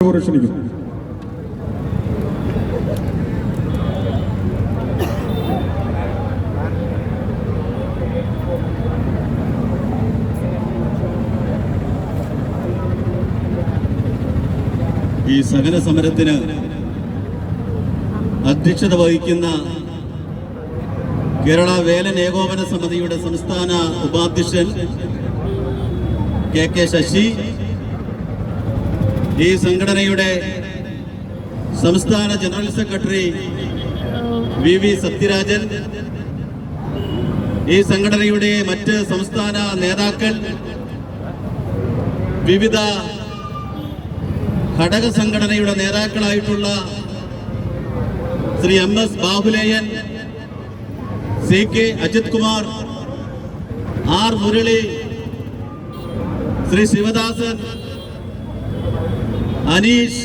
ക്ഷണിക്കുന്നു. ഈ സഹന സമരത്തിന് അധ്യക്ഷത വഹിക്കുന്ന കേരള വേലൻ ഏകോപന സമിതിയുടെ സംസ്ഥാന ഉപാധ്യക്ഷൻ കെ ശശി, ഈ സംഘടനയുടെ സംസ്ഥാന ജനറൽ സെക്രട്ടറി വി സത്യരാജൻ, ഈ സംഘടനയുടെ മറ്റ് സംസ്ഥാന നേതാക്കൾ, വിവിധ ഘടക സംഘടനയുടെ നേതാക്കളായിട്ടുള്ള Shri MS Bahuleyan, CK Ajith Kumar, R Murali, Shri Sivadasan, Aneesh,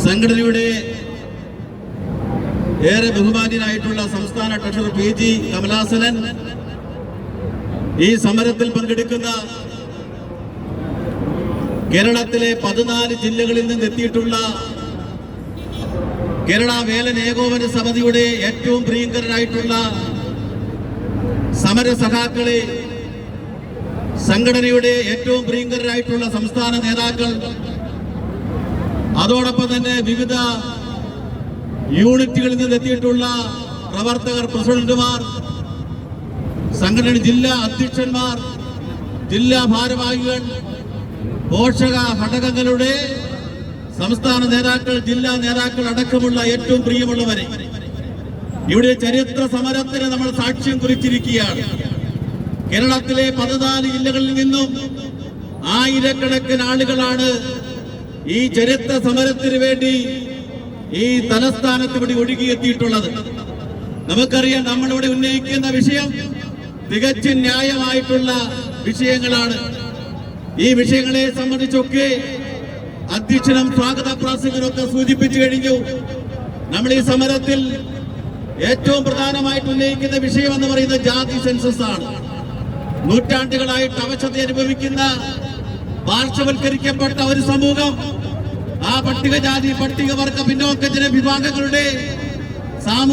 സംഘടനയുടെ ഏറെ ബഹുമാന്യനായിട്ടുള്ള സംസ്ഥാന ട്രഷറർ PG കമലാസനൻ, ഈ സമരത്തിൽ പങ്കെടുക്കുന്ന കേരളത്തിലെ 14 ജില്ലകളിൽ നിന്ന് എത്തിയിട്ടുള്ള കേരള വേലൻ ഏകോപന സമിതിയുടെ ഏറ്റവും പ്രിയങ്കരായിട്ടുള്ള സമര സഖാക്കളെ, സംഘടനയുടെ ഏറ്റവും പ്രിയങ്കരായിട്ടുള്ള സംസ്ഥാന നേതാക്കൾ, അതോടൊപ്പം തന്നെ വിവിധ യൂണിറ്റുകളിൽ നിന്ന് എത്തിയിട്ടുള്ള പ്രവർത്തകർ, പ്രസിഡന്റുമാർ, സംഘടന ജില്ലാ അധ്യക്ഷന്മാർ, ജില്ലാ ഭാരവാഹികൾ, പോഷക ഘടകങ്ങളുടെ സംസ്ഥാന നേതാക്കൾ, ജില്ലാ നേതാക്കൾ അടക്കമുള്ള ഏറ്റവും പ്രിയമുള്ളവരെ, ഇവിടെ ചരിത്ര സമരത്തിന് നമ്മൾ സാക്ഷ്യം കുറിച്ചിരിക്കുകയാണ്. കേരളത്തിലെ 14 ജില്ലകളിൽ നിന്നും ആയിരക്കണക്കിന് ആളുകളാണ് ഈ ചരിത്ര സമരത്തിന് വേണ്ടി ഈ തലസ്ഥാനത്ത് ഇവിടെ ഒഴുകിയെത്തിയിട്ടുള്ളത്. നമുക്കറിയാം, നമ്മളിവിടെ ഉന്നയിക്കുന്ന വിഷയം തികച്ചും ന്യായമായിട്ടുള്ള വിഷയങ്ങളാണ്. ഈ വിഷയങ്ങളെ സംബന്ധിച്ചൊക്കെ അധ്യക്ഷനും സ്വാഗത പ്രാസംഗികരൊക്കെ സൂചിപ്പിച്ചു കഴിഞ്ഞു. നമ്മൾ ഈ സമരത്തിൽ ഏറ്റവും പ്രധാനമായിട്ട് ഉന്നയിക്കുന്ന വിഷയം എന്ന് പറയുന്നത് ജാതി സെൻസസ് ആണ്. നൂറ്റാണ്ടുകളായിട്ട് അവശത അനുഭവിക്കുന്ന പാർശ്വവൽക്കരിക്കപ്പെട്ട ഒരു സമൂഹം, ആ പട്ടികജാതി, പട്ടികവർഗ, പിന്നോക്ക ജനവിഭാഗങ്ങളുടെ സാമൂഹിക